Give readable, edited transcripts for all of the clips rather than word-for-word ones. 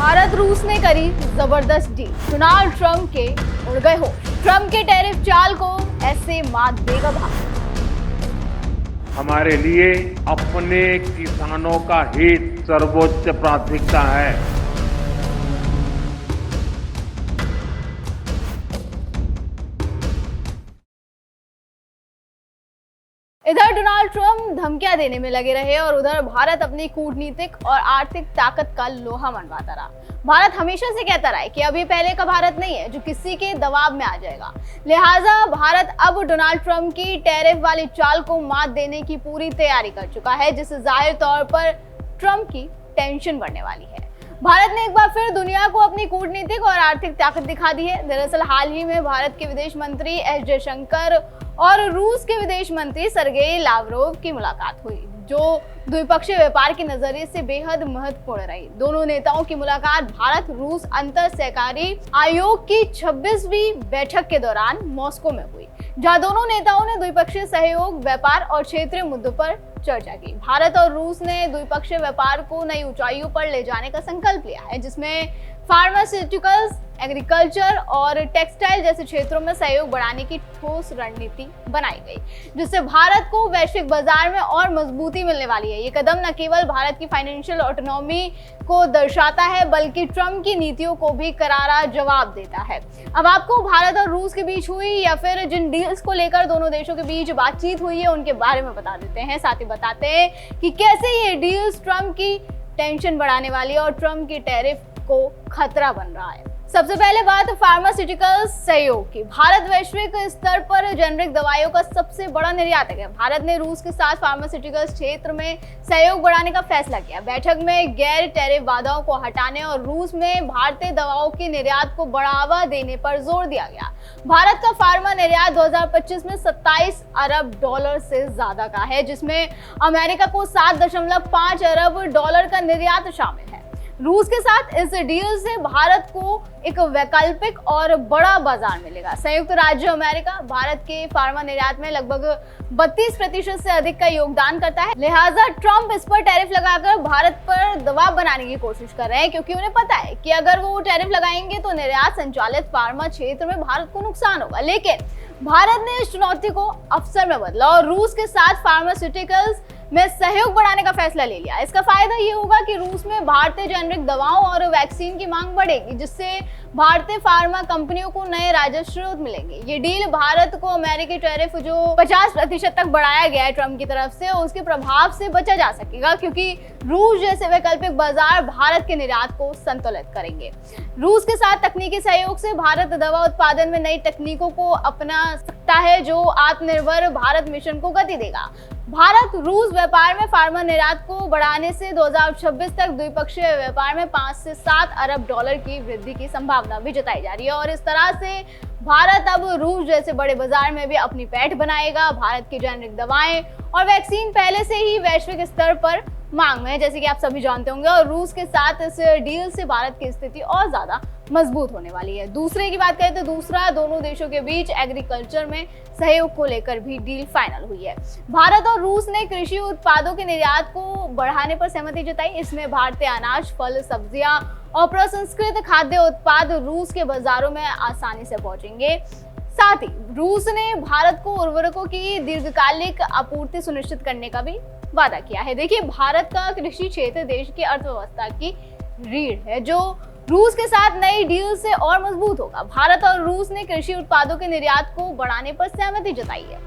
भारत रूस ने करी जबरदस्त डील, डोनाल्ड ट्रंप के उड़ गए होश। ट्रंप के टैरिफ चाल को ऐसे मात देगा भारत। हमारे लिए अपने किसानों का हित सर्वोच्च प्राथमिकता है। इधर डोनाल्ड ट्रंप धमकियां देने में लगे रहे और उधर भारत अपनी कूटनीतिक और आर्थिक ताकत का लोहा मनवाता रहा। भारत हमेशा से कहता रहा है कि अब ये पहले का भारत नहीं है जो किसी के दबाव में आ जाएगा। लिहाजा भारत अब डोनाल्ड ट्रंप की टैरिफ वाली चाल को मात देने की पूरी तैयारी कर चुका है, जिससे जाहिर तौर पर ट्रंप की टेंशन बढ़ने वाली है। भारत ने एक बार फिर दुनिया को अपनी कूटनीतिक और आर्थिक ताकत दिखा दी है। दरअसल हाल ही में भारत के विदेश मंत्री एस जयशंकर और रूस के विदेश मंत्री सर्गेई लावरोव की मुलाकात हुई, जो द्विपक्षीय व्यापार के नजरिए से बेहद महत्वपूर्ण रही। दोनों नेताओं की मुलाकात भारत रूस अंतर सहकारी आयोग की 26वीं बैठक के दौरान मॉस्को में हुई, जहां दोनों नेताओं ने द्विपक्षीय सहयोग, व्यापार और क्षेत्रीय मुद्दों पर चर्चा की। भारत और रूस ने द्विपक्षीय व्यापार को नई ऊंचाइयों पर ले जाने का संकल्प लिया है, जिसमें फार्मास्यूटिकल्स, एग्रीकल्चर और टेक्सटाइल जैसे क्षेत्रों में सहयोग बढ़ाने की ठोस रणनीति बनाई गई, जिससे भारत को वैश्विक बाजार में और मजबूती मिलने वाली है। ये कदम न केवल भारत की फाइनेंशियल ऑटोनॉमी को दर्शाता है, बल्कि ट्रंप की नीतियों को भी करारा जवाब देता है। अब आपको भारत और रूस के बीच हुई या फिर जिन डील्स को लेकर दोनों देशों के बीच बातचीत हुई है उनके बारे में बता देते हैं। साथ ही बताते हैं कि कैसे ये डील्स ट्रंप की टेंशन बढ़ाने वाली है और ट्रंप की टैरिफ को खतरा बन रहा है। सबसे पहले बात फार्मास्यूटिकल सहयोग की। भारत वैश्विक स्तर पर जेनरिक दवाइयों का सबसे बड़ा निर्यातक है। भारत ने रूस के साथ फार्मास्यूटिकल क्षेत्र में सहयोग बढ़ाने का फैसला किया। बैठक में गैर टैरिफ बाधाओं को हटाने और रूस में भारतीय दवाओं के निर्यात को बढ़ावा देने पर जोर दिया गया। भारत का फार्मा निर्यात 2025 में 27 अरब डॉलर से ज्यादा का है, जिसमें अमेरिका को 7.5 अरब डॉलर का निर्यात शामिल है। रूस के साथ इस डील से भारत को एक वैकल्पिक और बड़ा बाजार मिलेगा। संयुक्त राज्य अमेरिका भारत के फार्मा निर्यात में लगभग 32% से अधिक का योगदान करता है। लिहाजा ट्रंप इस पर टैरिफ लगाकर भारत पर दबाव बनाने की कोशिश कर रहे हैं, क्योंकि उन्हें पता है कि अगर वो टैरिफ लगाएंगे तो निर्यात संचालित फार्मा क्षेत्र में भारत को नुकसान होगा। लेकिन भारत ने इस चुनौती को अवसर में बदला और रूस के साथ फार्मास्यूटिकल्स में सहयोग बढ़ाने का फैसला ले लिया। इसका फायदा ये होगा कि रूस में भारतीय जेनरिक दवाओं और वैक्सीन की मांग बढ़ेगी, जिससे भारतीय फार्मा कंपनियों को नए राजस्व स्रोत मिलेंगे। ये डील भारत को अमेरिकी टैरिफ जो 50% तक बढ़ाया गया है ट्रंप की तरफ से, उसके प्रभाव से बचा जा सकेगा, क्योंकि रूस जैसे वैकल्पिक बाजार भारत के निर्यात को संतुलित करेंगे। रूस के साथ तकनीकी सहयोग से भारत दवा उत्पादन में नई तकनीकों को अपना सकता है, जो आत्मनिर्भर भारत मिशन को गति देगा। भारत रूस व्यापार में फार्मा निर्यात को बढ़ाने से 2026 तक द्विपक्षीय व्यापार में 5 से 7 अरब डॉलर की वृद्धि की संभावना भी जताई जा रही है और इस तरह से भारत अब रूस जैसे बड़े बाजार में भी अपनी पैठ बनाएगा। भारत की जेनरिक दवाएं और वैक्सीन पहले से ही वैश्विक स्तर पर मांग में है, जैसे कि आप सभी जानते होंगे, और रूस के साथ इस डील से भारत की स्थिति और ज्यादा मजबूत होने वाली है। दूसरे की बात करें तो दूसरा, दोनों देशों के बीच एग्रीकल्चर में सहयोग को लेकर भी डील फाइनल हुई है। भारत और रूस ने कृषि उत्पादों के निर्यात को बढ़ाने पर सहमति जताई। इसमें भारतीय अनाज, फल, सब्जियां और प्रसंस्कृत खाद्य उत्पाद रूस के बाजारों में आसानी से पहुंचेंगे। साथ ही रूस ने भारत को उर्वरकों की दीर्घकालिक आपूर्ति सुनिश्चित करने का भी वादा किया है। देखिए, भारत का कृषि क्षेत्र देश की अर्थव्यवस्था की रीढ़ है, जो रूस के साथ नई डील से और मजबूत होगा। भारत और रूस ने कृषि उत्पादों के निर्यात को बढ़ाने पर सहमति जताई है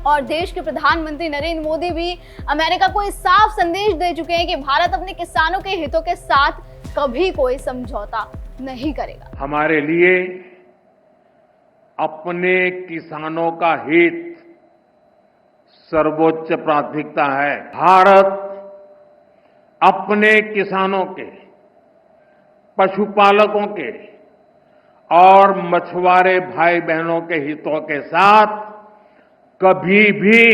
और देश के प्रधानमंत्री नरेंद्र मोदी भी अमेरिका को इस साफ संदेश दे चुके हैं कि भारत अपने किसानों के हितों के साथ कभी कोई समझौता नहीं करेगा। हमारे लिए अपने किसानों का हित सर्वोच्च प्राथमिकता है। भारत अपने किसानों के, पशुपालकों के और मछुआरे भाई बहनों के हितों के साथ कभी भी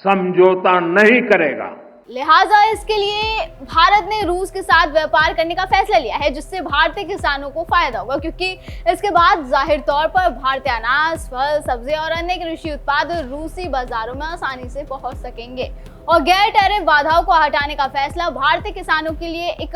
समझौता नहीं करेगा। लिहाजा इसके लिए भारत ने रूस के साथ व्यापार करने का फैसला लिया है, जिससे भारतीय किसानों को फायदा होगा, क्योंकि इसके बाद जाहिर तौर पर भारतीय अनाज, फल, सब्जी और अन्य कृषि उत्पाद रूसी बाजारों में आसानी से पहुंच सकेंगे और गैर टैरिफ बाधाओं को हटाने का फैसला भारतीय किसानों के लिए एक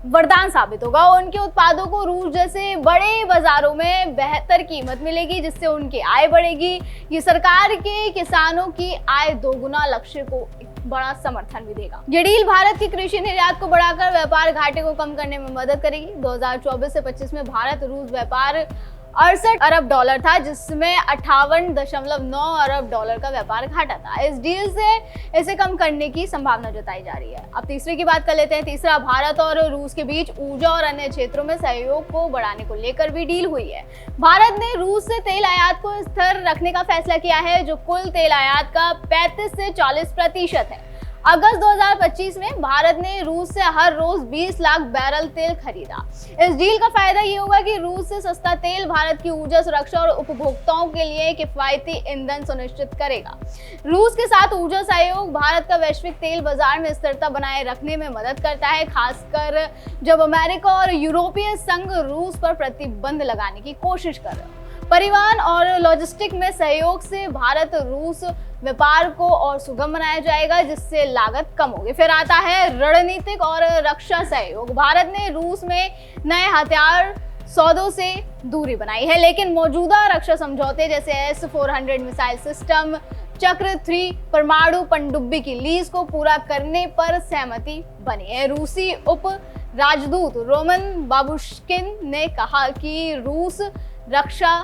वरदान साबित होगा। उनके उत्पादों को रूस जैसे बड़े बाजारों में बेहतर कीमत मिलेगी, जिससे उनकी आय बढ़ेगी। ये सरकार के किसानों की आय दोगुना लक्ष्य को एक बड़ा समर्थन भी देगा। ये डील भारत की कृषि निर्यात को बढ़ाकर व्यापार घाटे को कम करने में मदद करेगी। 2024 से 25 में भारत रूस व्यापार 68 अरब डॉलर था, जिसमें 58.9 अरब डॉलर का व्यापार घाटा था। इस डील से इसे कम करने की संभावना जताई जा रही है। अब तीसरे की बात कर लेते हैं। तीसरा, भारत और रूस के बीच ऊर्जा और अन्य क्षेत्रों में सहयोग को बढ़ाने को लेकर भी डील हुई है। भारत ने रूस से तेल आयात को स्थिर रखने का फैसला किया है, जो कुल तेल आयात का 35 से 40% है। अगस्त 2025 में भारत ने रूस से हर रोज 20 लाख बैरल तेल खरीदा। इस डील का फायदा ये होगा कि रूस से सस्ता तेल भारत की ऊर्जा सुरक्षा और उपभोक्ताओं के लिए किफायती ईंधन सुनिश्चित करेगा। रूस के साथ ऊर्जा सहयोग भारत का वैश्विक तेल बाजार में स्थिरता बनाए रखने में मदद करता है, खासकर जब अमेरिका और यूरोपीय संघ रूस पर प्रतिबंध लगाने की कोशिश कर रहे हैं। परिवहन और लॉजिस्टिक में सहयोग से भारत रूस व्यापार को और सुगम बनाया जाएगा, जिससे लागत कम होगी। फिर आता है रणनीतिक और रक्षा सहयोग। भारत ने रूस में नए हथियार सौदों से दूरी बनाई है, लेकिन मौजूदा रक्षा समझौते जैसे S-400 मिसाइल सिस्टम, चक्र 3 परमाणु पनडुब्बी की लीज को पूरा करने पर सहमति बनी है। रूसी उप राजदूत रोमन बाबुश्किन ने कहा कि रूस रक्षा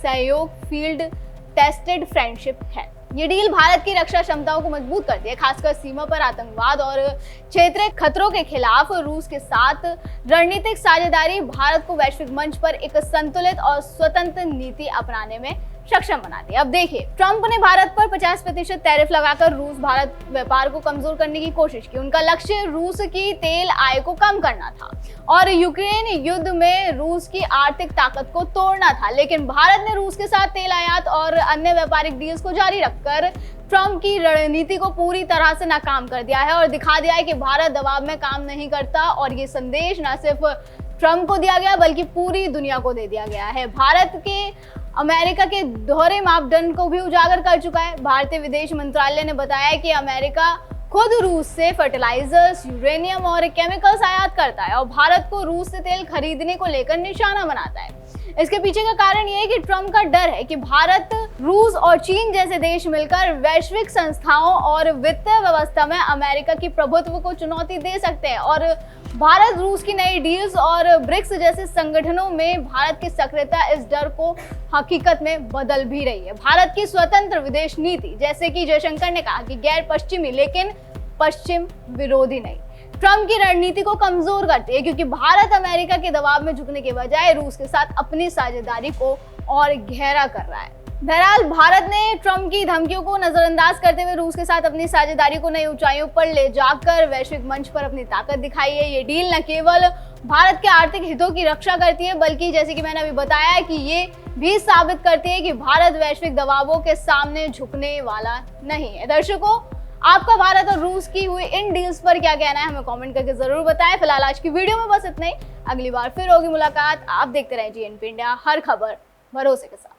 सहयोग फील्ड टेस्टेड फ्रेंडशिप है। ये डील भारत की रक्षा क्षमताओं को मजबूत करती है, खासकर सीमा पर आतंकवाद और क्षेत्रीय खतरों के खिलाफ। रूस के साथ रणनीतिक साझेदारी भारत को वैश्विक मंच पर एक संतुलित और स्वतंत्र नीति अपनाने में सक्षम बनाती है। अब देखिए, ट्रंप ने भारत पर 50% टैरिफ लगाकर रूस भारत व्यापार को कमजोर करने की कोशिश की। उनका लक्ष्य रूस की तेल आय को कम करना था और यूक्रेन युद्ध में रूस की आर्थिक ताकत को तोड़ना था। लेकिन भारत ने रूस के साथ तेल आयात और अन्य व्यापारिक डील्स को जारी रखकर ट्रंप की रणनीति को पूरी तरह से नाकाम कर दिया है और दिखा दिया है कि भारत दबाव में काम नहीं करता। और ये संदेश न सिर्फ ट्रंप को दिया गया बल्कि पूरी दुनिया को दे दिया गया है। भारत के अमेरिका के दोहरे मापदंड को भी उजागर कर चुका है। भारतीय विदेश मंत्रालय ने बताया कि अमेरिका खुद रूस से फर्टिलाइजर्स, यूरेनियम और केमिकल्स आयात करता है और भारत को रूस से तेल खरीदने को लेकर निशाना बनाता है। इसके पीछे का कारण यह है कि ट्रंप का डर है कि भारत, रूस और चीन जैसे देश मिलकर वैश्विक संस्थाओं और वित्तीय व्यवस्था में अमेरिका की प्रभुत्व को चुनौती दे सकते हैं। और भारत रूस की नई डील्स और ब्रिक्स जैसे संगठनों में भारत की सक्रियता इस डर को हकीकत में बदल भी रही है। भारत की स्वतंत्र विदेश नीति, जैसे कि जयशंकर ने कहा कि गैर पश्चिमी लेकिन पश्चिम विरोधी नहीं, ट्रंप की रणनीति को कमजोर करती है, क्योंकि भारत अमेरिका के दबाव में झुकने के बजाय रूस के साथ अपनी साझेदारी को और गहरा कर रहा है। बहरहाल, भारत ने ट्रंप की धमकियों को नजरअंदाज करते हुए रूस के साथ अपनी साझेदारी को नई ऊंचाइयों पर ले जाकर वैश्विक मंच पर अपनी ताकत दिखाई है। ये डील न केवल भारत के आर्थिक हितों की रक्षा करती है, बल्कि जैसे कि मैंने अभी बताया कि ये भी साबित करती है कि भारत वैश्विक दबावों के सामने झुकने वाला नहीं है। दर्शकों, आपका भारत और रूस की हुई इन डील्स पर क्या कहना है, हमें कमेंट करके जरूर बताएं। फिलहाल आज की वीडियो में बस इतना ही। अगली बार फिर होगी मुलाकात। आप देखते रहें GNP इंडिया, हर खबर भरोसे के साथ।